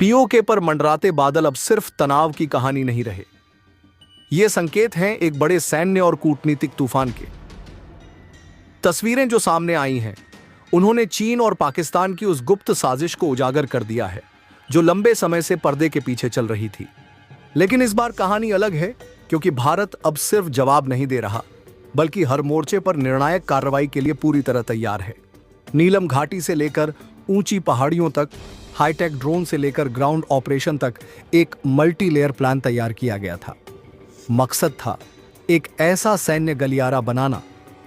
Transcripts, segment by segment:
PoK पर मंडराते बादल अब सिर्फ तनाव की कहानी नहीं रहे। ये संकेत हैं एक बड़े सैन्य और कूटनीतिक तूफान के। तस्वीरें जो सामने आई हैं, उन्होंने चीन और पाकिस्तान की उस गुप्त साजिश को उजागर कर दिया है जो लंबे समय से पर्दे के पीछे चल रही थी। लेकिन इस बार कहानी अलग है, क्योंकि भारत अब सिर्फ जवाब नहीं दे रहा, बल्कि हर मोर्चे पर निर्णायक कार्रवाई के लिए पूरी तरह तैयार है। नीलम घाटी से लेकर ऊंची पहाड़ियों तक, हाईटेक ड्रोन से लेकर ग्राउंड ऑपरेशन तक एक मल्टी लेयर प्लान तैयार किया गया था। मकसद था एक ऐसा सैन्य गलियारा बनाना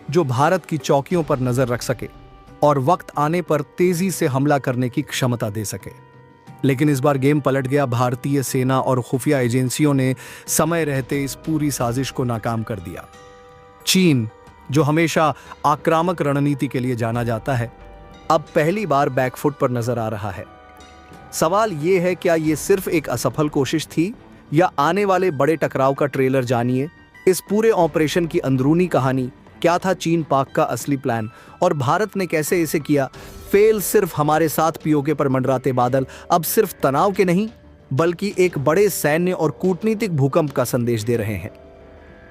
जो भारत की चौकियों पर नजर रख सके और वक्त आने पर तेजी से हमला करने की क्षमता दे सके। लेकिन इस बार गेम पलट गया। भारतीय सेना और खुफिया एजेंसियों ने समय रहते इस पूरी साजिश को नाकाम कर दिया। चीन, जो हमेशा आक्रामक रणनीति के लिए जाना जाता है, अब पहली बार बैकफुट पर नजर आ रहा है। सवाल यह है, क्या यह सिर्फ एक असफल कोशिश थी या आने वाले बड़े टकराव का ट्रेलर? जानिए इस पूरे ऑपरेशन की अंदरूनी कहानी। क्या था चीन पाक का असली प्लान और भारत ने कैसे इसे किया फेल? सिर्फ हमारे साथ पीओके पर मंडराते बादल अब सिर्फ तनाव के नहीं, बल्कि एक बड़े सैन्य और कूटनीतिक भूकंप का संदेश दे रहे हैं।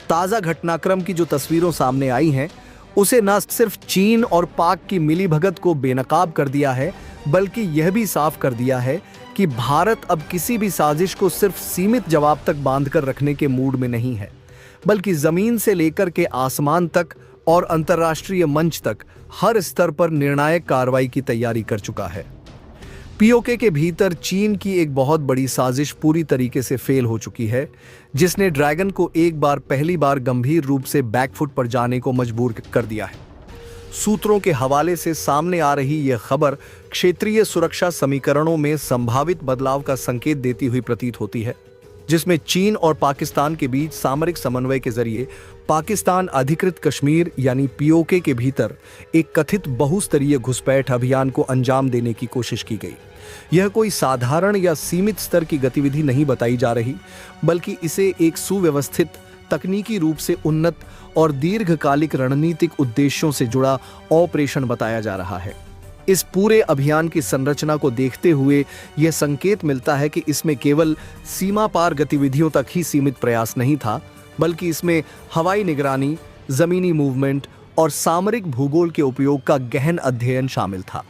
ताजा घटनाक्रम की जो तस्वीरों सामने आई हैं, उसे न सिर्फ चीन और पाक की मिलीभगत को बेनकाब कर दिया है, बल्कि यह भी साफ कर दिया है कि भारत अब किसी भी साजिश को सिर्फ सीमित जवाब तक बांधकर रखने के मूड में नहीं है, बल्कि जमीन से लेकर के आसमान तक और अंतर्राष्ट्रीय मंच तक हर स्तर पर निर्णायक कार्रवाई की तैयारी कर चुका है। पीओके के भीतर चीन की एक बहुत बड़ी साजिश पूरी तरीके से फेल हो चुकी है, जिसने ड्रैगन को पहली बार गंभीर रूप से बैकफुट पर जाने को मजबूर कर दिया है। सूत्रों के हवाले से सामने आ रही यह खबर क्षेत्रीय सुरक्षा समीकरणों में संभावित बदलाव का संकेत देती हुई प्रतीत होती है, जिसमें चीन और पाकिस्तान के बीच सामरिक समन्वय के जरिए पाकिस्तान अधिकृत कश्मीर यानी पीओके के भीतर एक कथित बहुस्तरीय घुसपैठ अभियान को अंजाम देने की कोशिश की गई। यह कोई साधारण या सीमित स्तर की गतिविधि नहीं बताई जा रही, बल्कि इसे एक सुव्यवस्थित, तकनीकी रूप से उन्नत और दीर्घकालिक रणनीतिक उद्देश्यों से जुड़ा ऑपरेशन बताया जा रहा है। इस पूरे अभियान की संरचना को देखते हुए यह संकेत मिलता है कि इसमें केवल सीमा पार गतिविधियों तक ही सीमित प्रयास नहीं था, बल्कि इसमें हवाई निगरानी, जमीनी मूवमेंट और सामरिक भूगोल के उपयोग का गहन अध्ययन शामिल था।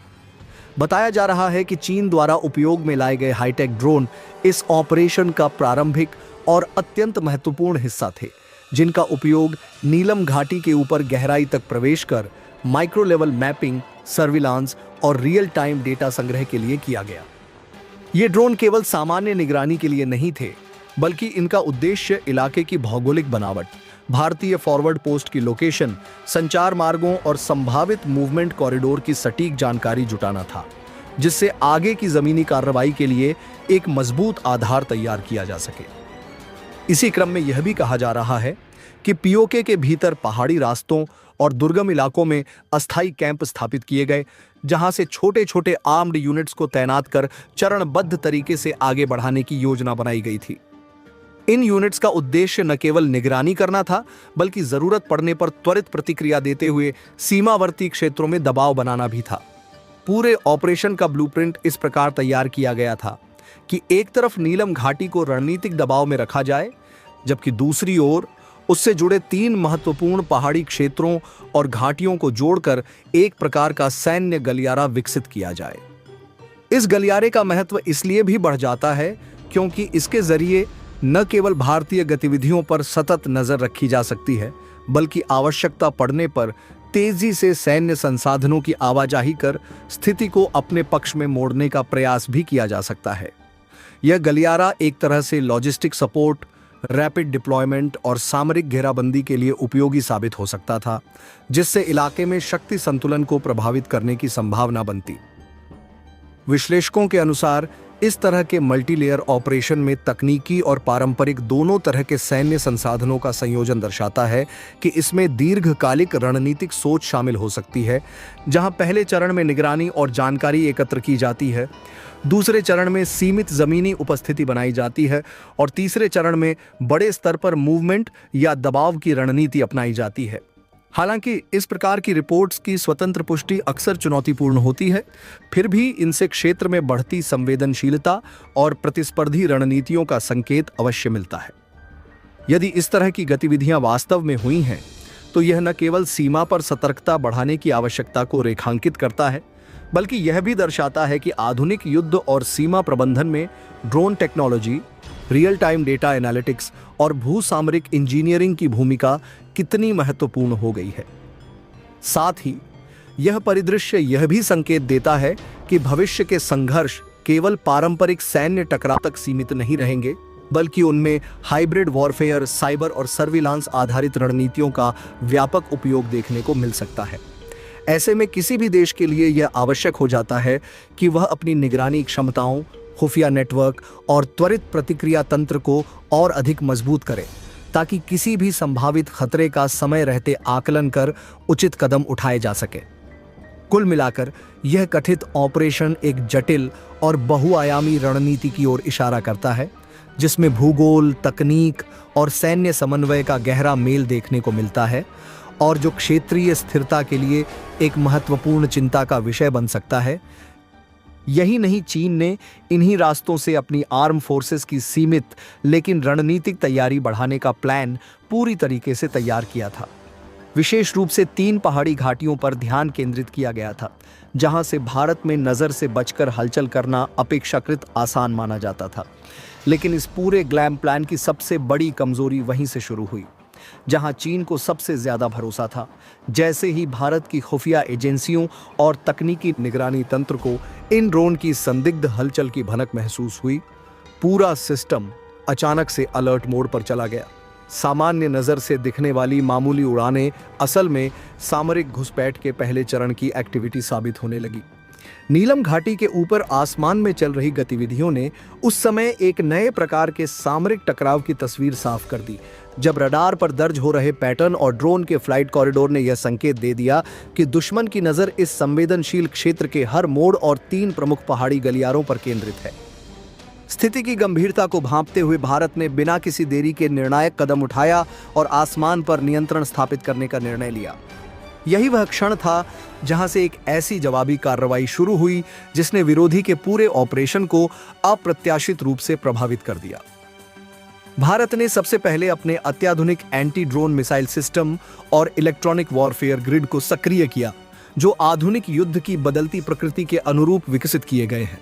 बताया जा रहा है कि चीन द्वारा उपयोग में लाए गए हाईटेक ड्रोन इस ऑपरेशन का प्रारंभिक और अत्यंत महत्वपूर्ण हिस्सा थे, जिनका उपयोग नीलम घाटी के ऊपर गहराई तक प्रवेश कर माइक्रो लेवल मैपिंग, सर्विलांस और रियल टाइम डेटा संग्रह के लिए किया गया। ये ड्रोन केवल सामान्य निगरानी के लिए नहीं थे, बल्कि इनका उद्देश्य इलाके की भौगोलिक बनावट, भारतीय फॉरवर्ड पोस्ट की लोकेशन, संचार मार्गों और संभावित मूवमेंट कॉरिडोर की सटीक जानकारी जुटाना था, जिससे आगे की जमीनी कार्रवाई के लिए एक मजबूत आधार तैयार किया जा सके। इसी क्रम में यह भी कहा जा रहा है कि पीओके के भीतर पहाड़ी रास्तों और दुर्गम इलाकों में अस्थायी कैंप स्थापित किए गए, जहां से छोटे छोटे आर्म्ड यूनिट्स को तैनात कर चरणबद्ध तरीके से आगे बढ़ाने की योजना बनाई गई थी। इन यूनिट्स का उद्देश्य न केवल निगरानी करना था, बल्कि जरूरत पड़ने पर त्वरित प्रतिक्रिया देते हुए सीमावर्ती क्षेत्रों में दबाव बनाना भी था। पूरे ऑपरेशन का ब्लूप्रिंट इस प्रकार तैयार किया गया था कि एक तरफ नीलम घाटी को रणनीतिक दबाव में रखा जाए, जबकि दूसरी ओर उससे जुड़े 3 महत्वपूर्ण पहाड़ी क्षेत्रों और घाटियों को जोड़कर एक प्रकार का सैन्य गलियारा विकसित किया जाए। इस गलियारे का महत्व इसलिए भी बढ़ जाता है क्योंकि इसके जरिए न केवल भारतीय गतिविधियों पर सतत नजर रखी जा सकती है, बल्कि आवश्यकता पड़ने पर तेजी से सैन्य संसाधनों की आवाजाही कर स्थिति को अपने पक्ष में मोड़ने का प्रयास भी किया जा सकता है। यह गलियारा एक तरह से लॉजिस्टिक सपोर्ट, रैपिड डिप्लॉयमेंट और सामरिक घेराबंदी के लिए उपयोगी साबित हो सकता था, जिससे इलाके में शक्ति संतुलन को प्रभावित करने की संभावना बनती। विश्लेषकों के अनुसार इस तरह के मल्टीलेयर ऑपरेशन में तकनीकी और पारंपरिक दोनों तरह के सैन्य संसाधनों का संयोजन दर्शाता है कि इसमें दीर्घकालिक रणनीतिक सोच शामिल हो सकती है, जहां पहले चरण में निगरानी और जानकारी एकत्र की जाती है, दूसरे चरण में सीमित जमीनी उपस्थिति बनाई जाती है और तीसरे चरण में बड़े स्तर पर मूवमेंट या दबाव की रणनीति अपनाई जाती है। हालांकि इस प्रकार की रिपोर्ट्स की स्वतंत्र पुष्टि अक्सर चुनौतीपूर्ण होती है, फिर भी इनसे क्षेत्र में बढ़ती संवेदनशीलता और प्रतिस्पर्धी रणनीतियों का संकेत अवश्य मिलता है। यदि इस तरह की गतिविधियां वास्तव में हुई हैं, तो यह न केवल सीमा पर सतर्कता बढ़ाने की आवश्यकता को रेखांकित करता है, बल्कि यह भी दर्शाता है कि आधुनिक युद्ध और सीमा प्रबंधन में drone technology, real time data analytics और भूसामरिक इंजीनियरिंग की भूमिका कितनी महत्वपूर्ण हो गई है। साथ ही यह परिदृश्य यह भी संकेत देता है कि भविष्य के संघर्ष केवल पारंपरिक सैन्य टकराव तक सीमित नहीं रहेंगे, बल्कि उनमें हाइब्रिड वॉरफेयर, साइबर और सर्विलांस आधारित रणनीतियों का व्यापक उपयोग देखने को मिल सकता है। ऐसे में किसी भी देश के लिए यह आवश्यक हो जाता है कि वह अपनी निगरानी क्षमताओं, खुफिया नेटवर्क और त्वरित प्रतिक्रिया तंत्र को और अधिक मजबूत करे, ताकि किसी भी संभावित खतरे का समय रहते आकलन कर उचित कदम उठाए जा सके। कुल मिलाकर यह कथित ऑपरेशन एक जटिल और बहुआयामी रणनीति की ओर इशारा करता है, जिसमें भूगोल, तकनीक और सैन्य समन्वय का गहरा मेल देखने को मिलता है, और जो क्षेत्रीय स्थिरता के लिए एक महत्वपूर्ण चिंता का विषय बन सकता है। यही नहीं, चीन ने इन्हीं रास्तों से अपनी आर्म फोर्सेस की सीमित लेकिन रणनीतिक तैयारी बढ़ाने का प्लान पूरी तरीके से तैयार किया था। विशेष रूप से 3 पहाड़ी घाटियों पर ध्यान केंद्रित किया गया था, जहां से भारत में नजर से बचकर हलचल करना अपेक्षाकृत आसान माना जाता था। लेकिन इस पूरे ग्लैम प्लान की सबसे बड़ी कमजोरी वहीं से शुरू हुई, जहां चीन को सबसे ज्यादा भरोसा था। जैसे ही भारत की खुफिया एजेंसियों और तकनीकी निगरानी तंत्र को इन ड्रोन की संदिग्ध हलचल की भनक महसूस हुई, पूरा सिस्टम अचानक से अलर्ट मोड पर चला गया। सामान्य नजर से दिखने वाली मामूली उड़ानें असल में सामरिक घुसपैठ के पहले चरण की एक्टिविटी साबित होने लगी। नीलम घाटी के ऊपर आसमान में चल रही गतिविधियों ने उस समय एक नए प्रकार के सामरिक टकराव की तस्वीर साफ कर दी, जब रडार पर दर्ज हो रहे पैटर्न और ड्रोन के फ्लाइट कॉरिडोर ने यह संकेत दे दिया कि दुश्मन की नजर इस संवेदनशील क्षेत्र के हर मोड़ और 3 प्रमुख पहाड़ी गलियारों पर केंद्रित है। स्थिति की गंभीरता को भांपते हुए भारत ने बिना किसी देरी के निर्णायक कदम उठाया और आसमान पर नियंत्रण स्थापित करने का निर्णय लिया। यही वह क्षण था जहां से एक ऐसी जवाबी कार्रवाई शुरू हुई जिसने विरोधी के पूरे ऑपरेशन को अप्रत्याशित रूप से प्रभावित कर दिया। भारत ने सबसे पहले अपने अत्याधुनिक एंटी ड्रोन मिसाइल सिस्टम और इलेक्ट्रॉनिक वॉरफेयर ग्रिड को सक्रिय किया, जो आधुनिक युद्ध की बदलती प्रकृति के अनुरूप विकसित किए गए हैं।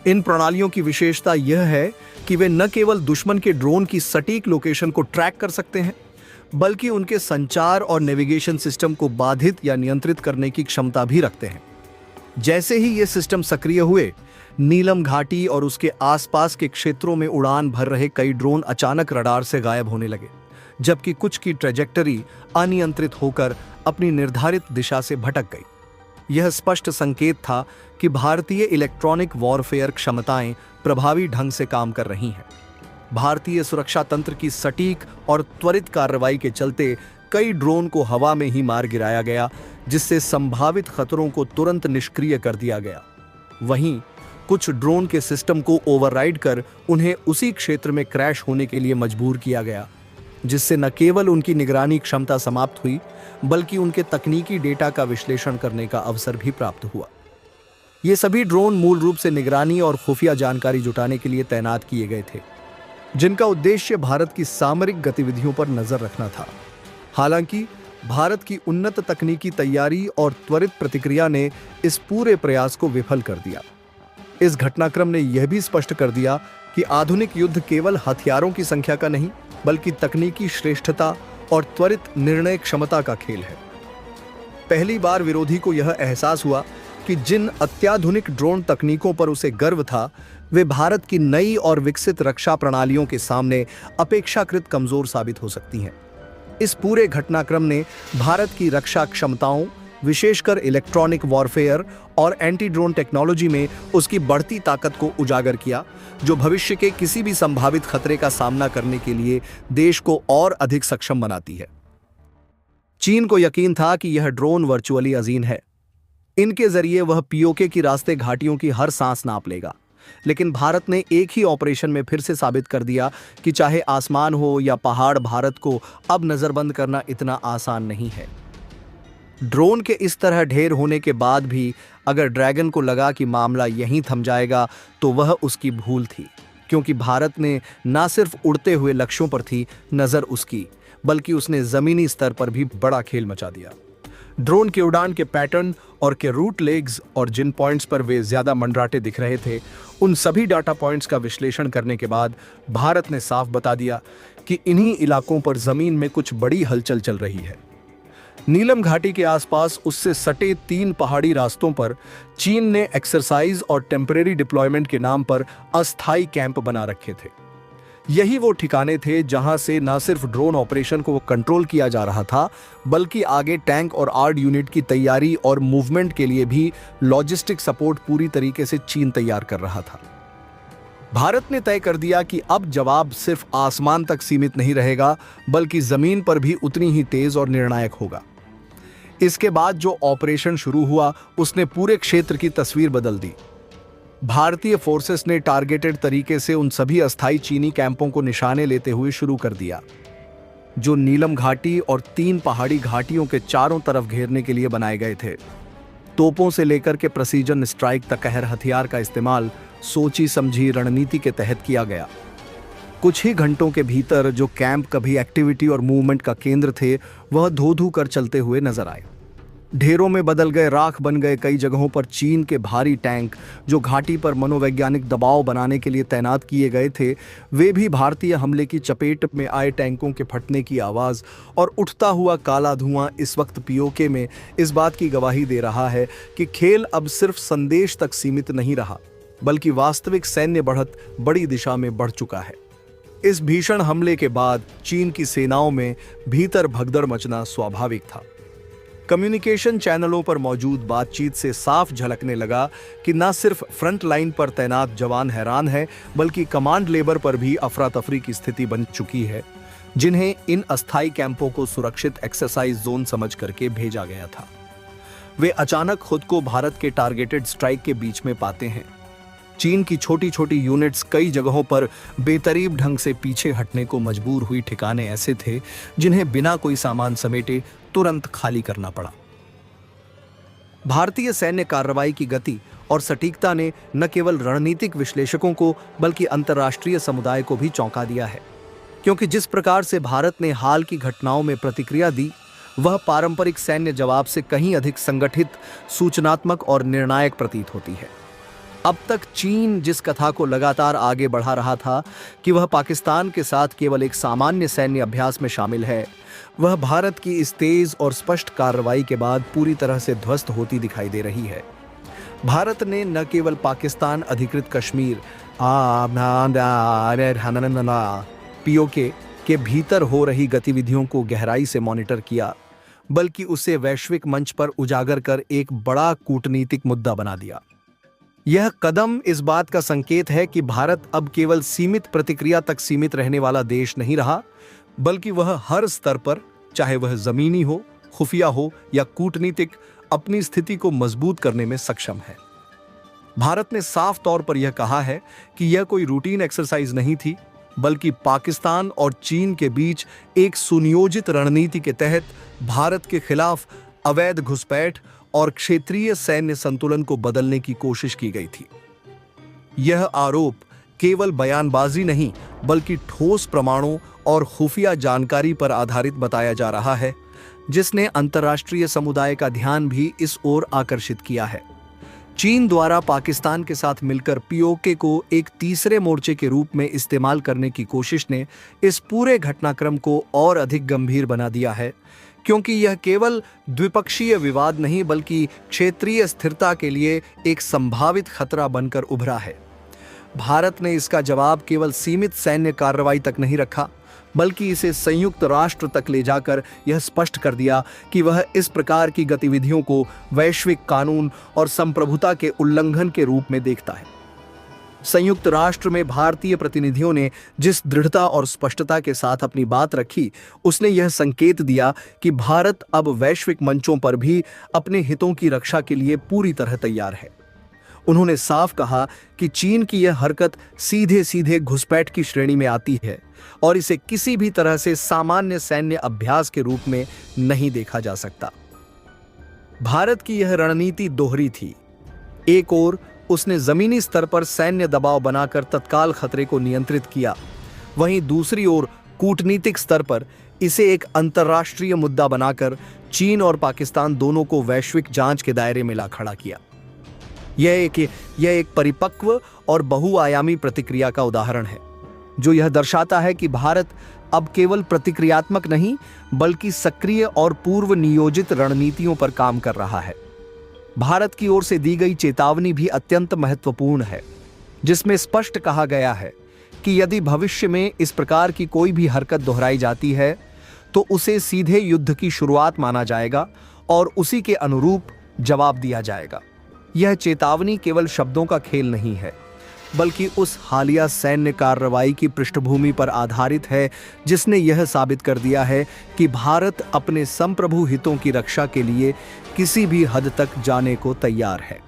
इन प्रणालियों की विशेषता यह है कि वे न केवल दुश्मन के ड्रोन की सटीक लोकेशन को ट्रैक कर सकते हैं, बल्कि उनके संचार और नेविगेशन सिस्टम को बाधित या नियंत्रित करने की क्षमता भी रखते हैं। जैसे ही ये सिस्टम सक्रिय हुए, नीलम घाटी और उसके आसपास के क्षेत्रों में उड़ान भर रहे कई ड्रोन अचानक रडार से गायब होने लगे, जबकि कुछ की ट्रेजेक्टरी अनियंत्रित होकर अपनी निर्धारित दिशा से भटक गई। यह स्पष्ट संकेत था कि भारतीय इलेक्ट्रॉनिक वॉरफेयर क्षमताएं प्रभावी ढंग से काम कर रही हैं। भारतीय सुरक्षा तंत्र की सटीक और त्वरित कार्रवाई के चलते कई ड्रोन को हवा में ही मार गिराया गया, जिससे संभावित खतरों को तुरंत निष्क्रिय कर दिया गया। वहीं कुछ ड्रोन के सिस्टम को ओवरराइड कर उन्हें उसी क्षेत्र में क्रैश होने के लिए मजबूर किया गया, जिससे न केवल उनकी निगरानी क्षमता समाप्त हुई, बल्कि उनके तकनीकी डेटा का विश्लेषण करने का अवसर भी प्राप्त हुआ। ये सभी ड्रोन मूल रूप से निगरानी और खुफिया जानकारी जुटाने के लिए तैनात किए गए थे, जिनका उद्देश्य भारत की सामरिक गतिविधियों पर नजर रखना था। हालांकि भारत की उन्नत तकनीकी तैयारी और त्वरित प्रतिक्रिया ने इस पूरे प्रयास को विफल कर दिया। इस घटनाक्रम ने यह भी स्पष्ट कर दिया कि आधुनिक युद्ध केवल हथियारों की संख्या का नहीं, बल्कि तकनीकी श्रेष्ठता और त्वरित निर्णय क्षमता का खेल है। पहली बार विरोधी को यह एहसास हुआ कि जिन अत्याधुनिक ड्रोन तकनीकों पर उसे गर्व था, वे भारत की नई और विकसित रक्षा प्रणालियों के सामने अपेक्षाकृत कमजोर साबित हो सकती हैं। इस पूरे घटनाक्रम ने भारत की रक्षा क्षमताओं, विशेषकर इलेक्ट्रॉनिक वॉरफेयर और एंटी ड्रोन टेक्नोलॉजी में उसकी बढ़ती ताकत को उजागर किया, जो भविष्य के किसी भी संभावित खतरे का सामना करने के लिए देश को और अधिक सक्षम बनाती है। चीन को यकीन था कि यह ड्रोन वर्चुअली अजीम है। इनके जरिए वह पीओके की रास्ते घाटियों की हर सांस नाप लेगा। लेकिन भारत ने एक ही ऑपरेशन में फिर से साबित कर दिया कि चाहे आसमान हो या पहाड़, भारत को अब नजरबंद करना इतना आसान नहीं है। ड्रोन के इस तरह ढेर होने के बाद भी अगर ड्रैगन को लगा कि मामला यहीं थम जाएगा तो वह उसकी भूल थी, क्योंकि भारत ने न सिर्फ उड़ते हुए लक्ष्यों पर थी नजर उसकी, बल्कि उसने जमीनी स्तर पर भी बड़ा खेल मचा दिया। ड्रोन के उड़ान के पैटर्न और के रूट लेग्स और जिन पॉइंट्स पर वे ज्यादा मंडराते दिख रहे थे, उन सभी डाटा पॉइंट्स का विश्लेषण करने के बाद भारत ने साफ बता दिया कि इन्हीं इलाकों पर जमीन में कुछ बड़ी हलचल चल रही है। नीलम घाटी के आसपास उससे सटे 3 पहाड़ी रास्तों पर चीन ने एक्सरसाइज और टेम्परेरी डिप्लॉयमेंट के नाम पर अस्थायी कैंप बना रखे थे। यही वो ठिकाने थे जहां से न सिर्फ ड्रोन ऑपरेशन को कंट्रोल किया जा रहा था, बल्कि आगे टैंक और आर्ड यूनिट की तैयारी और मूवमेंट के लिए भी लॉजिस्टिक सपोर्ट पूरी तरीके से चीन तैयार कर रहा था। भारत ने तय कर दिया कि अब जवाब सिर्फ आसमान तक सीमित नहीं रहेगा, बल्कि जमीन पर भी उतनी ही तेज और निर्णायक होगा। इसके बाद जो ऑपरेशन शुरू हुआ उसने पूरे क्षेत्र की तस्वीर बदल दी। भारतीय फोर्सेस ने टारगेटेड तरीके से उन सभी अस्थायी चीनी कैंपों को निशाने लेते हुए शुरू कर दिया, जो नीलम घाटी और 3 पहाड़ी घाटियों के चारों तरफ घेरने के लिए बनाए गए थे। तोपों से लेकर के प्रेसिजन स्ट्राइक तक कहर हथियार का इस्तेमाल सोची समझी रणनीति के तहत किया गया। कुछ ही घंटों के भीतर जो कैंप कभी एक्टिविटी और मूवमेंट का केंद्र थे, वह धो-धू कर चलते हुए नजर आए। ढेरों में बदल गए, राख बन गए। कई जगहों पर चीन के भारी टैंक जो घाटी पर मनोवैज्ञानिक दबाव बनाने के लिए तैनात किए गए थे, वे भी भारतीय हमले की चपेट में आए टैंकों के फटने की आवाज़ और उठता हुआ काला धुआं इस वक्त पीओके में इस बात की गवाही दे रहा है कि खेल अब सिर्फ संदेश तक सीमित नहीं रहा, बल्कि वास्तविक सैन्य बढ़त बड़ी दिशा में बढ़ चुका है। इस भीषण हमले के बाद चीन की सेनाओं में भीतर भगदड़ मचना स्वाभाविक था। कम्युनिकेशन चैनलों पर मौजूद बातचीत से साफ झलकने लगा कि न सिर्फ फ्रंट लाइन पर तैनात जवान हैरान हैं, बल्कि कमांड लेबर पर भी अफरा तफरी की स्थिति बन चुकी है, जिन्हें इन अस्थायी कैंपों को सुरक्षित एक्सरसाइज जोन समझ करके भेजा गया था। वे अचानक खुद को भारत के टारगेटेड स्ट्राइक के बीच में पाते हैं। चीन की छोटी छोटी यूनिट्स कई जगहों पर बेतरीब ढंग से पीछे हटने को मजबूर हुई। ठिकाने ऐसे थे जिन्हें बिना कोई सामान समेटे तुरंत खाली करना पड़ा। भारतीय सैन्य कार्रवाई की गति और सटीकता ने न केवल रणनीतिक विश्लेषकों को बल्कि अंतर्राष्ट्रीय समुदाय को भी चौंका दिया है, क्योंकि जिस प्रकार से भारत ने हाल की घटनाओं में प्रतिक्रिया दी, वह पारंपरिक सैन्य जवाब से कहीं अधिक संगठित, सूचनात्मक और निर्णायक प्रतीत होती है। अब तक चीन जिस कथा को लगातार आगे बढ़ा रहा था कि वह पाकिस्तान के साथ केवल एक सामान्य सैन्य अभ्यास में शामिल है, वह भारत की इस तेज और स्पष्ट कार्रवाई के बाद पूरी तरह से ध्वस्त होती दिखाई दे रही है। भारत ने न केवल पाकिस्तान अधिकृत कश्मीर पीओके के भीतर हो रही गतिविधियों को गहराई से मॉनिटर किया, बल्कि उसे वैश्विक मंच पर उजागर कर एक बड़ा कूटनीतिक मुद्दा बना दिया। यह कदम इस बात का संकेत है कि भारत अब केवल सीमित प्रतिक्रिया तक सीमित रहने वाला देश नहीं रहा, बल्कि वह हर स्तर पर, चाहे वह जमीनी हो, खुफिया हो या कूटनीतिक, अपनी स्थिति को मजबूत करने में सक्षम है। भारत ने साफ तौर पर यह कहा है कि यह कोई रूटीन एक्सरसाइज नहीं थी, बल्कि पाकिस्तान और चीन के बीच एक सुनियोजित रणनीति के तहत भारत के खिलाफ अवैध घुसपैठ और क्षेत्रीय सैन्य संतुलन को बदलने की कोशिश की गई थी। यह आरोप केवल बयानबाजी नहीं, बल्कि ठोस प्रमाणों और खुफिया जानकारी पर आधारित बताया जा रहा है, जिसने अंतर्राष्ट्रीय समुदाय का ध्यान भी इस ओर आकर्षित किया है। चीन द्वारा पाकिस्तान के साथ मिलकर पीओके को एक तीसरे मोर्चे के रूप में इस्तेमाल करने की कोशिश ने इस पूरे घटनाक्रम को और अधिक गंभीर बना दिया है, क्योंकि यह केवल द्विपक्षीय विवाद नहीं, बल्कि क्षेत्रीय स्थिरता के लिए एक संभावित खतरा बनकर उभरा है। भारत ने इसका जवाब केवल सीमित सैन्य कार्रवाई तक नहीं रखा, बल्कि इसे संयुक्त राष्ट्र तक ले जाकर यह स्पष्ट कर दिया कि वह इस प्रकार की गतिविधियों को वैश्विक कानून और संप्रभुता के उल्लंघन के रूप में देखता है। संयुक्त राष्ट्र में भारतीय प्रतिनिधियों ने जिस दृढ़ता और स्पष्टता के साथ अपनी बात रखी, उसने यह संकेत दिया कि भारत अब वैश्विक मंचों पर भी अपने हितों की रक्षा के लिए पूरी तरह तैयार है। उन्होंने साफ कहा कि चीन की यह हरकत सीधे सीधे घुसपैठ की श्रेणी में आती है और इसे किसी भी तरह से सामान्य सैन्य अभ्यास के रूप में नहीं देखा जा सकता। भारत की यह रणनीति दोहरी थी। एक ओर उसने जमीनी स्तर पर सैन्य दबाव बनाकर तत्काल खतरे को नियंत्रित किया, वहीं दूसरी ओर कूटनीतिक स्तर पर इसे एक अंतर्राष्ट्रीय मुद्दा बनाकर चीन और पाकिस्तान दोनों को वैश्विक जांच के दायरे में ला खड़ा किया। यह एक परिपक्व और बहुआयामी प्रतिक्रिया का उदाहरण है, जो यह दर्शाता है कि भारत अब केवल प्रतिक्रियात्मक नहीं बल्कि सक्रिय और पूर्व नियोजित रणनीतियों पर काम कर रहा है। भारत की ओर से दी गई चेतावनी भी अत्यंत महत्वपूर्ण है, जिसमें स्पष्ट कहा गया है कि यदि भविष्य में इस प्रकार की कोई भी हरकत दोहराई जाती है तो उसे सीधे युद्ध की शुरुआत माना जाएगा और उसी के अनुरूप जवाब दिया जाएगा। यह चेतावनी केवल शब्दों का खेल नहीं है, बल्कि उस हालिया सैन्य कार्रवाई की पृष्ठभूमि पर आधारित है जिसने यह साबित कर दिया है कि भारत अपने संप्रभु हितों की रक्षा के लिए किसी भी हद तक जाने को तैयार है।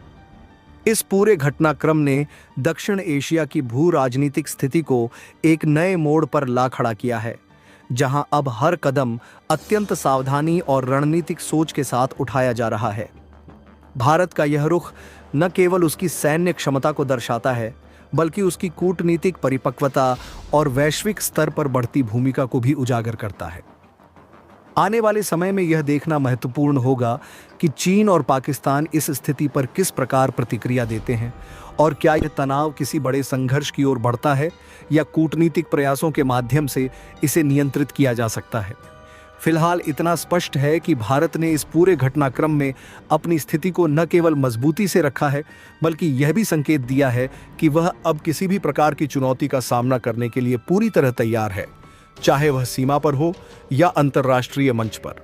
इस पूरे घटनाक्रम ने दक्षिण एशिया की भू राजनीतिक स्थिति को एक नए मोड़ पर ला खड़ा किया है, जहां अब हर कदम अत्यंत सावधानी और रणनीतिक सोच के साथ उठाया जा रहा है। भारत का यह रुख न केवल उसकी सैन्य क्षमता को दर्शाता है, बल्कि उसकी कूटनीतिक परिपक्वता और वैश्विक स्तर पर बढ़ती भूमिका को भी उजागर करता है। आने वाले समय में यह देखना महत्वपूर्ण होगा कि चीन और पाकिस्तान इस स्थिति पर किस प्रकार प्रतिक्रिया देते हैं और क्या यह तनाव किसी बड़े संघर्ष की ओर बढ़ता है या कूटनीतिक प्रयासों के माध्यम से इसे नियंत्रित किया जा सकता है। फिलहाल इतना स्पष्ट है कि भारत ने इस पूरे घटनाक्रम में अपनी स्थिति को न केवल मजबूती से रखा है, बल्कि यह भी संकेत दिया है कि वह अब किसी भी प्रकार की चुनौती का सामना करने के लिए पूरी तरह तैयार है, चाहे वह सीमा पर हो या अंतर्राष्ट्रीय मंच पर।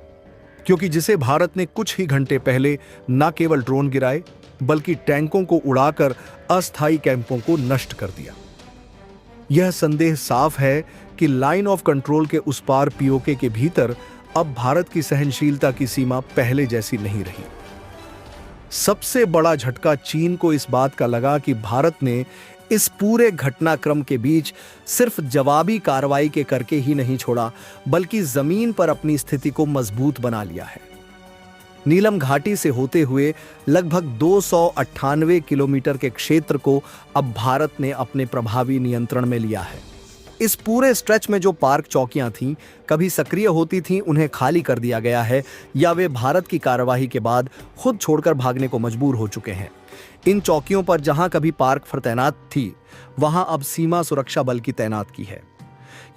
क्योंकि जिसे भारत ने कुछ ही घंटे पहले न केवल ड्रोन गिराए बल्कि टैंकों को उड़ाकर अस्थायी कैंपों को नष्ट कर दिया। यह संदेह साफ है कि लाइन ऑफ कंट्रोल के उस पार पीओके के भीतर अब भारत की सहनशीलता की सीमा पहले जैसी नहीं रही। सबसे बड़ा झटका चीन को इस बात का लगा कि भारत ने इस पूरे घटनाक्रम के बीच सिर्फ जवाबी कार्रवाई के करके ही नहीं छोड़ा, बल्कि जमीन पर अपनी स्थिति को मजबूत बना लिया है। नीलम घाटी से होते हुए लगभग 298 किलोमीटर के क्षेत्र को अब भारत ने अपने प्रभावी नियंत्रण में लिया है। इस पूरे स्ट्रेच में जो पार्क चौकियां थीं, कभी सक्रिय होती थीं, उन्हें खाली कर दिया गया है या वे भारत की कार्यवाही के बाद खुद छोड़कर भागने को मजबूर हो चुके हैं। इन चौकियों पर जहां कभी पार्क फोर्स तैनात थी, वहां अब सीमा सुरक्षा बल की तैनात की है।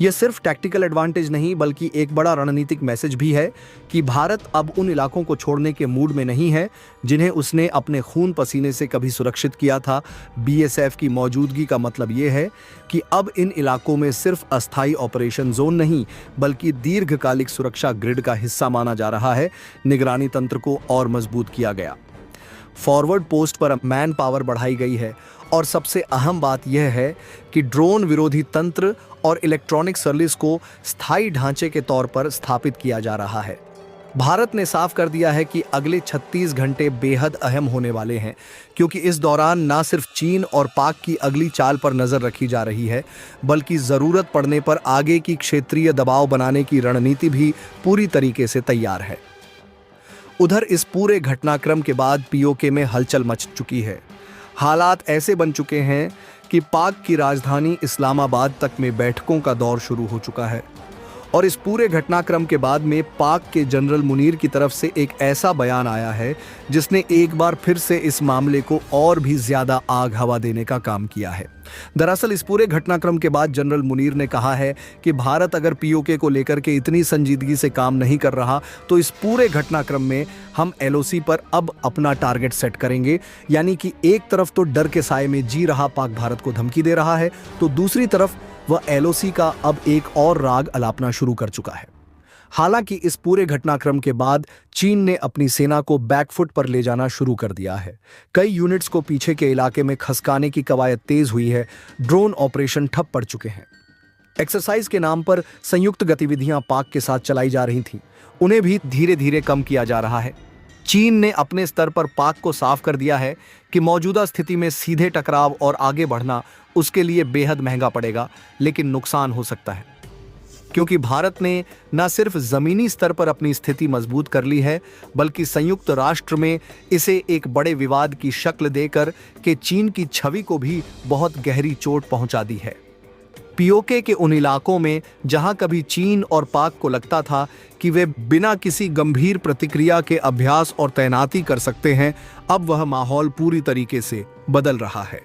यह सिर्फ टैक्टिकल एडवांटेज नहीं बल्कि एक बड़ा रणनीतिक मैसेज भी है कि भारत अब उन इलाकों को छोड़ने के मूड में नहीं है जिन्हें उसने अपने खून पसीने से कभी सुरक्षित किया था। बीएसएफ की मौजूदगी का मतलब यह है कि अब इन इलाकों में सिर्फ अस्थायी ऑपरेशन जोन नहीं बल्कि दीर्घकालिक सुरक्षा ग्रिड का हिस्सा माना जा रहा है। निगरानी तंत्र को और मजबूत किया गया, फॉरवर्ड पोस्ट पर मैन पावर बढ़ाई गई है और सबसे अहम बात यह है कि ड्रोन विरोधी तंत्र और इलेक्ट्रॉनिक सर्विस को स्थायी ढांचे के तौर पर स्थापित किया जा रहा है। भारत ने साफ कर दिया है कि अगले 36 घंटे बेहद अहम होने वाले हैं, क्योंकि इस दौरान न सिर्फ चीन और पाक की अगली चाल पर नजर रखी जा रही है, बल्कि जरूरत पड़ने पर आगे की क्षेत्रीय दबाव बनाने की रणनीति भी पूरी तरीके से तैयार है। उधर इस पूरे घटनाक्रम के बाद पीओके में हलचल मच चुकी है। हालात ऐसे बन चुके हैं कि पाक की राजधानी इस्लामाबाद तक में बैठकों का दौर शुरू हो चुका है और इस पूरे घटनाक्रम के बाद में पाक के जनरल मुनीर की तरफ से एक ऐसा बयान आया है जिसने एक बार फिर से इस मामले को और भी ज्यादा आग हवा देने का काम किया है। दरअसल इस पूरे घटनाक्रम के बाद जनरल मुनीर ने कहा है कि भारत अगर पीओके को लेकर के इतनी संजीदगी से काम नहीं कर रहा तो इस पूरे घटनाक्रम में हम एलओसी पर अब अपना टारगेट सेट करेंगे। यानी कि एक तरफ तो डर के साए में जी रहा पाक भारत को धमकी दे रहा है, तो दूसरी तरफ वह एलओसी का अब एक और राग अलापना शुरू कर चुका है। हालांकि इस पूरे घटनाक्रम के बाद चीन ने अपनी सेना को बैकफुट पर ले जाना शुरू कर दिया है। कई यूनिट्स को पीछे के इलाके में खसकाने की कवायद तेज हुई है। ड्रोन ऑपरेशन ठप पड़ चुके हैं। एक्सरसाइज के नाम पर संयुक्त गतिविधियां पाक के साथ चलाई जा रही थीं, उन्हें भी धीरे धीरे कम किया जा रहा है। चीन ने अपने स्तर पर पाक को साफ कर दिया है कि मौजूदा स्थिति में सीधे टकराव और आगे बढ़ना उसके लिए बेहद महंगा पड़ेगा, लेकिन नुकसान हो सकता है, क्योंकि भारत ने न सिर्फ जमीनी स्तर पर अपनी स्थिति मजबूत कर ली है, बल्कि संयुक्त राष्ट्र में इसे एक बड़े विवाद की शक्ल देकर के चीन की छवि को भी बहुत गहरी चोट पहुंचा दी है। पीओके के उन इलाकों में जहां कभी चीन और पाक को लगता था कि वे बिना किसी गंभीर प्रतिक्रिया के अभ्यास और तैनाती कर सकते हैं, अब वह माहौल पूरी तरीके से बदल रहा है।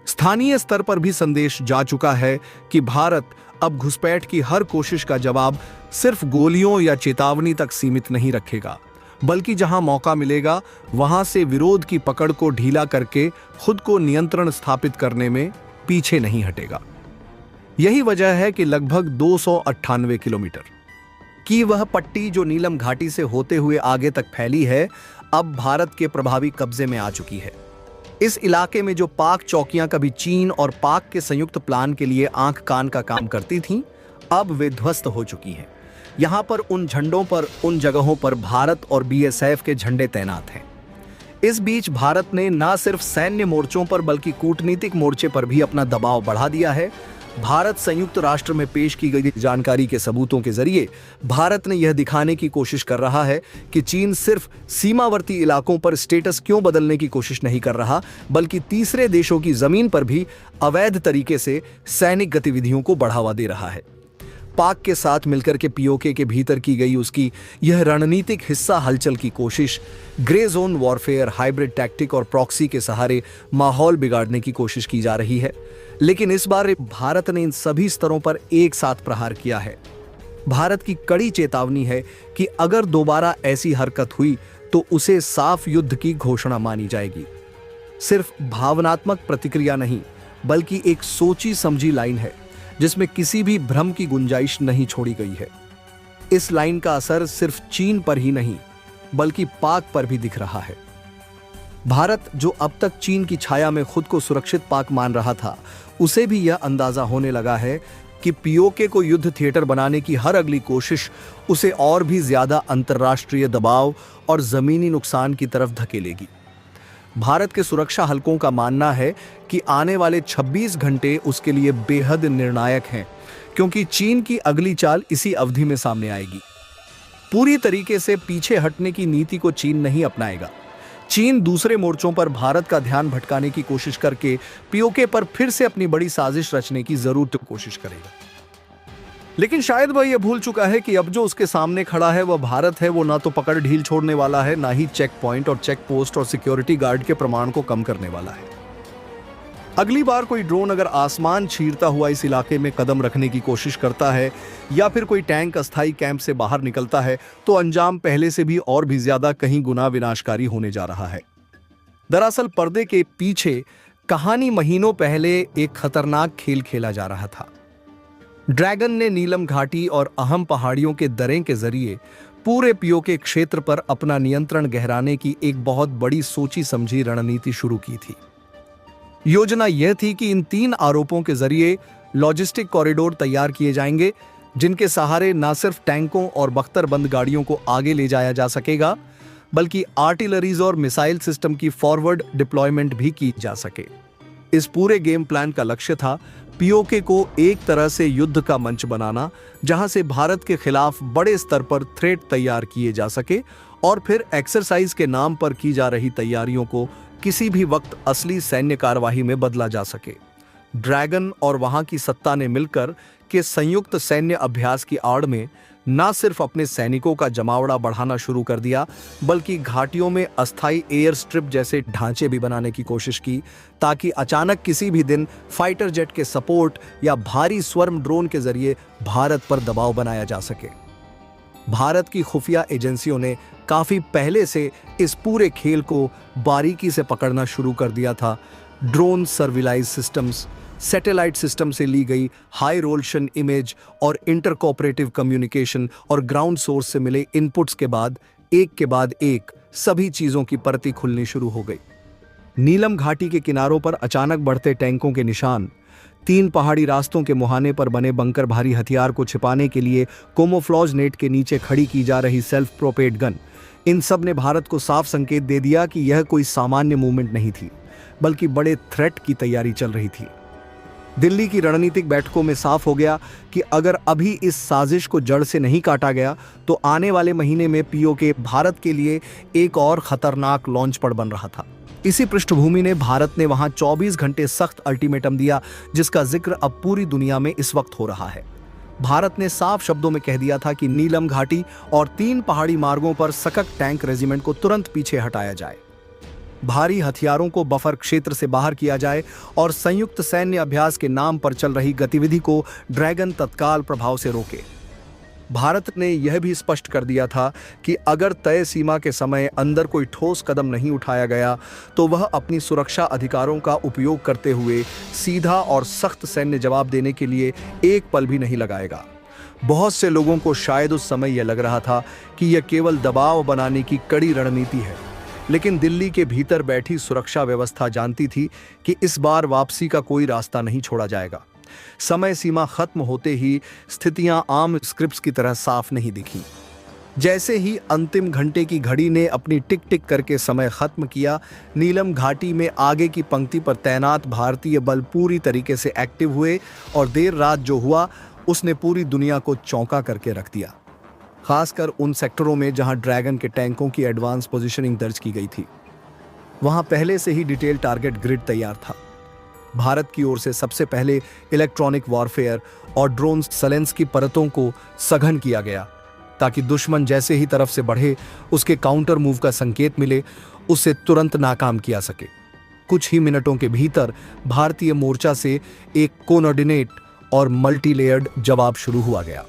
स्थानीय स्तर पर भी संदेश जा चुका है कि भारत अब घुसपैठ की हर कोशिश का जवाब सिर्फ गोलियों या चेतावनी तक सीमित नहीं रखेगा, बल्कि जहां मौका मिलेगा वहां से विरोध की पकड़ को ढीला करके खुद को नियंत्रण स्थापित करने में पीछे नहीं हटेगा। यही वजह है कि लगभग 298 किलोमीटर की वह पट्टी जो नीलम घाटी से होते हुए आगे तक फैली है, अब भारत के प्रभावी कब्जे में आ चुकी है। इस इलाके में जो पाक चौकियां कभी चीन और पाक के संयुक्त प्लान के लिए आंख कान का काम करती थीं, अब वे ध्वस्त हो चुकी हैं। यहां पर उन झंडों पर, उन जगहों पर भारत और बीएसएफ के झंडे तैनात हैं। इस बीच भारत ने न सिर्फ सैन्य मोर्चों पर बल्कि कूटनीतिक मोर्चे पर भी अपना दबाव बढ़ा दिया है। भारत संयुक्त राष्ट्र में पेश की गई जानकारी के सबूतों के जरिए भारत ने यह दिखाने की कोशिश कर रहा है कि चीन सिर्फ सीमावर्ती इलाकों पर स्टेटस क्यों बदलने की कोशिश नहीं कर रहा, बल्कि तीसरे देशों की जमीन पर भी अवैध तरीके से सैनिक गतिविधियों को बढ़ावा दे रहा है। पाक के साथ मिलकर के पीओके के भीतर की गई उसकी यह रणनीतिक हिस्सा हलचल की कोशिश, grey zone warfare, hybrid tactic और प्रॉक्सी के सहारे माहौल बिगाड़ने की कोशिश की जा रही है। लेकिन इस बार भारत ने इन सभी स्तरों पर एक साथ प्रहार किया है। भारत की कड़ी चेतावनी है कि अगर दोबारा ऐसी हरकत हुई तो उसे साफ युद्ध की घोषणा मानी जाएगी। सिर्फ भावनात्मक प्रतिक्रिया नहीं, बल्कि एक सोची समझी लाइन है जिसमें किसी भी भ्रम की गुंजाइश नहीं छोड़ी गई है। इस लाइन का असर सिर्फ चीन पर ही नहीं, बल्कि पाक पर भी दिख रहा है। भारत, जो अब तक चीन की छाया में खुद को सुरक्षित पाक मान रहा था, उसे भी यह अंदाजा होने लगा है कि पीओके को युद्ध थिएटर बनाने की हर अगली कोशिश उसे और भी ज्यादा अंतर्राष्ट्रीय दबाव और जमीनी नुकसान की तरफ धकेलेगी। भारत के सुरक्षा हलकों का मानना है कि आने वाले 26 घंटे उसके लिए बेहद निर्णायक हैं, क्योंकि चीन की अगली चाल इसी अवधि में सामने आएगी। पूरी तरीके से पीछे हटने की नीति को चीन नहीं अपनाएगा। चीन दूसरे मोर्चों पर भारत का ध्यान भटकाने की कोशिश करके पीओके पर फिर से अपनी बड़ी साजिश रचने की जरूर कोशिश करेगा। लेकिन शायद वह यह भूल चुका है कि अब जो उसके सामने खड़ा है वह भारत है। वो ना तो पकड़ ढील छोड़ने वाला है, ना ही चेक पॉइंट और चेक पोस्ट और सिक्योरिटी गार्ड के प्रमाण को कम करने वाला है। अगली बार कोई ड्रोन अगर आसमान चीरता हुआ इस इलाके में कदम रखने की कोशिश करता है, या फिर कोई टैंक अस्थायी कैंप से बाहर निकलता है, तो अंजाम पहले से भी और भी ज्यादा कहीं गुना विनाशकारी होने जा रहा है। दरअसल पर्दे के पीछे कहानी महीनों पहले एक खतरनाक खेल खेला जा रहा था। ड्रैगन ने नीलम घाटी और अहम पहाड़ियों के दर्रे के जरिए पूरे पीओके क्षेत्र पर अपना नियंत्रण गहराने की एक बहुत बड़ी सोची समझी रणनीति शुरू की थी। योजना यह थी कि इन 3 आरोपों के जरिए लॉजिस्टिक कॉरिडोर तैयार किए जाएंगे, जिनके सहारे न सिर्फ टैंकों और बख्तरबंद गाड़ियों को आगे ले जाया जा सकेगा, बल्कि आर्टिलरीज और मिसाइल सिस्टम की फॉरवर्ड डिप्लॉयमेंट भी की जा सके। इस पूरे गेम प्लान का लक्ष्य था पीओके को एक तरह से युद्ध का मंच बनाना, जहां से भारत के खिलाफ बड़े स्तर पर थ्रेट तैयार किए जा सके और फिर एक्सरसाइज के नाम पर की जा रही तैयारियों को किसी भी वक्त असली सैन्य कार्यवाही में बदला जा सके। ड्रैगन और वहां की सत्ता ने मिलकर के संयुक्त सैन्य अभ्यास की आड़ में न सिर्फ अपने सैनिकों का जमावड़ा बढ़ाना शुरू कर दिया, बल्कि घाटियों में अस्थायी एयर स्ट्रिप जैसे ढांचे भी बनाने की कोशिश की, ताकि अचानक किसी भी दिन फाइटर जेट के सपोर्ट या भारी स्वर्म ड्रोन के जरिए भारत पर दबाव बनाया जा सके। भारत की खुफिया एजेंसियों ने काफी पहले से इस पूरे खेल को बारीकी से पकड़ना शुरू कर दिया था। ड्रोन सर्विलाइज सिस्टम्स, सैटेलाइट सिस्टम से ली गई हाई रोल्शन इमेज और इंटरकोऑपरेटिव कम्युनिकेशन और ग्राउंड सोर्स से मिले इनपुट्स के बाद एक सभी चीजों की परतें खुलनी शुरू हो गई। नीलम घाटी के किनारों पर अचानक बढ़ते टैंकों के निशान, 3 पहाड़ी रास्तों के मुहाने पर बने बंकर, भारी हथियार को छिपाने के लिए कोमोफ्लॉज नेट के नीचे खड़ी की जा रही सेल्फ प्रोपेड गन, इन सब ने भारत को साफ संकेत दे दिया कि यह कोई सामान्य मूवमेंट नहीं थी, बल्कि बड़े थ्रेट की तैयारी चल रही थी। दिल्ली की रणनीतिक बैठकों में साफ हो गया कि अगर अभी इस साजिश को जड़ से नहीं काटा गया तो आने वाले महीने में पीओके भारत के लिए एक और खतरनाक लॉन्च पैड बन रहा था। इसी पृष्ठभूमि ने भारत ने वहां 24 घंटे सख्त अल्टीमेटम दिया, जिसका जिक्र अब पूरी दुनिया में इस वक्त हो रहा है। भारत ने साफ शब्दों में कह दिया था कि नीलम घाटी और 3 पहाड़ी मार्गों पर सकक टैंक रेजिमेंट को तुरंत पीछे हटाया जाए, भारी हथियारों को बफर क्षेत्र से बाहर किया जाए और संयुक्त सैन्य अभ्यास के नाम पर चल रही गतिविधि को ड्रैगन तत्काल प्रभाव से रोके। भारत ने यह भी स्पष्ट कर दिया था कि अगर तय सीमा के समय अंदर कोई ठोस कदम नहीं उठाया गया तो वह अपनी सुरक्षा अधिकारों का उपयोग करते हुए सीधा और सख्त सैन्य जवाब देने के लिए एक पल भी नहीं लगाएगा। बहुत से लोगों को शायद उस समय यह लग रहा था कि यह केवल दबाव बनाने की कड़ी रणनीति है, लेकिन दिल्ली के भीतर बैठी सुरक्षा व्यवस्था जानती थी कि इस बार वापसी का कोई रास्ता नहीं छोड़ा जाएगा। समय सीमा खत्म होते ही स्थितियां आम स्क्रिप्ट्स की तरह साफ नहीं दिखी। जैसे ही अंतिम घंटे की घड़ी ने अपनी टिक टिक करके समय खत्म किया, नीलम घाटी में आगे की पंक्ति पर तैनात भारतीय बल पूरी तरीके से एक्टिव हुए और देर रात जो हुआ उसने पूरी दुनिया को चौंका करके रख दिया, खासकर उन सेक्टरों में जहां ड्रैगन के टैंकों की एडवांस पोजीशनिंग दर्ज की गई थी। वहां पहले से ही डिटेल टारगेट ग्रिड तैयार था। भारत की ओर से सबसे पहले इलेक्ट्रॉनिक वॉरफेयर और ड्रोन सर्वेलेंस की परतों को सघन किया गया ताकि दुश्मन जैसे ही तरफ से बढ़े उसके काउंटर मूव का संकेत मिले, उसे तुरंत नाकाम किया सके। कुछ ही मिनटों के भीतर भारतीय मोर्चा से एक कोऑर्डिनेट और मल्टी लेयर्ड जवाब शुरू हुआ गया।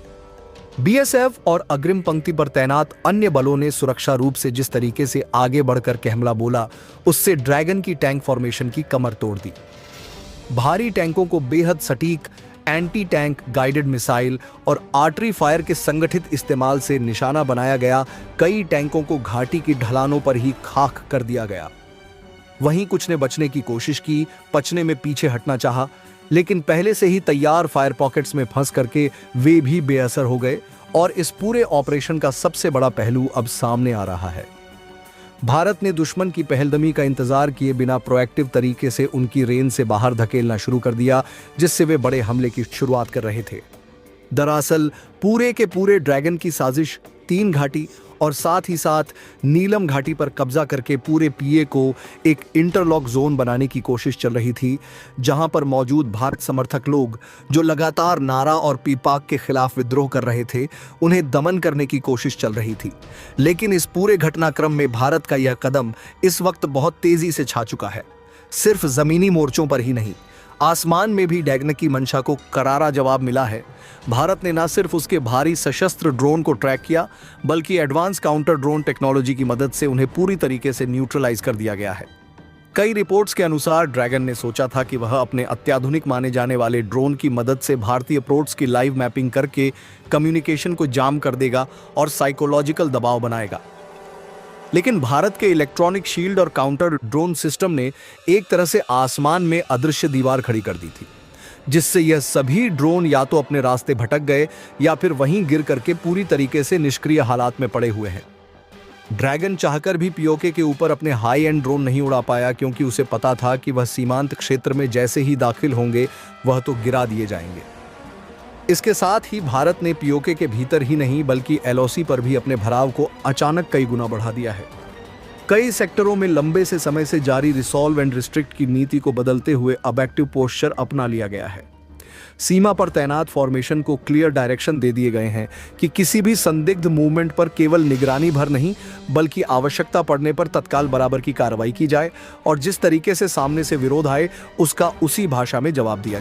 बीएसएफ और अग्रिम पंक्ति पर तैनात अन्य बलों ने सुरक्षा रूप से जिस तरीके से आगे बढ़कर हमला बोला, उससे ड्रैगन की टैंक फॉर्मेशन की कमर तोड़ दी। भारी टैंकों को बेहद सटीक एंटी टैंक गाइडेड मिसाइल और आर्टरी फायर के संगठित इस्तेमाल से निशाना बनाया गया। कई टैंकों को घाटी की ढलानों पर ही खाक कर दिया गया। वहीं कुछ ने बचने की कोशिश की, पचने में पीछे हटना चाहा, लेकिन पहले से ही तैयार फायर पॉकेट्स में फंस करके वे भी बेअसर हो गए। और इस पूरे ऑपरेशन का सबसे बड़ा पहलू अब सामने आ रहा है। भारत ने दुश्मन की पहलदमी का इंतजार किए बिना प्रोएक्टिव तरीके से उनकी रेंज से बाहर धकेलना शुरू कर दिया, जिससे वे बड़े हमले की शुरुआत कर रहे थे। दरअसल पूरे के पूरे ड्रैगन की साजिश 3 घाटी और साथ ही साथ नीलम घाटी पर कब्जा करके पूरे पीए को एक इंटरलॉक जोन बनाने की कोशिश चल रही थी, जहां पर मौजूद भारत समर्थक लोग जो लगातार नारा और पीपाक के खिलाफ विद्रोह कर रहे थे, उन्हें दमन करने की कोशिश चल रही थी। लेकिन इस पूरे घटनाक्रम में भारत का यह कदम इस वक्त बहुत तेजी से छा चुका है। सिर्फ जमीनी मोर्चों पर ही नहीं, आसमान में भी ड्रैगन की मंशा को करारा जवाब मिला है। भारत ने न सिर्फ उसके भारी सशस्त्र ड्रोन को ट्रैक किया, बल्कि एडवांस काउंटर ड्रोन टेक्नोलॉजी की मदद से उन्हें पूरी तरीके से न्यूट्रलाइज कर दिया गया है। कई रिपोर्ट्स के अनुसार ड्रैगन ने सोचा था कि वह अपने अत्याधुनिक माने जाने वाले ड्रोन की मदद से भारतीय पोर्ट्स की लाइव मैपिंग करके कम्युनिकेशन को जाम कर देगा और साइकोलॉजिकल दबाव बनाएगा। लेकिन भारत के इलेक्ट्रॉनिक शील्ड और काउंटर ड्रोन सिस्टम ने एक तरह से आसमान में अदृश्य दीवार खड़ी कर दी थी, जिससे यह सभी ड्रोन या तो अपने रास्ते भटक गए या फिर वहीं गिर करके पूरी तरीके से निष्क्रिय हालात में पड़े हुए हैं। ड्रैगन चाहकर भी पीओके के ऊपर अपने हाई एंड ड्रोन नहीं उड़ा पाया, क्योंकि उसे पता था कि वह सीमांत क्षेत्र में जैसे ही दाखिल होंगे वह तो गिरा दिए जाएंगे। इसके साथ ही भारत ने पीओके के भीतर ही नहीं बल्कि एलओसी पर भी अपने भराव को अचानक कई गुना बढ़ा दिया है। कई सेक्टरों में लंबे से समय से जारी रिसॉल्व एंड रिस्ट्रिक्ट की नीति को बदलते हुए अब एक्टिव पोस्चर अपना लिया गया है। सीमा पर तैनात फॉर्मेशन को क्लियर डायरेक्शन दे दिए गए हैं कि किसी भी संदिग्ध मूवमेंट पर केवल निगरानी भर नहीं बल्कि आवश्यकता पड़ने पर तत्काल बराबर की कार्रवाई की जाए और जिस तरीके से सामने से विरोध आए उसका उसी भाषा में जवाब दिया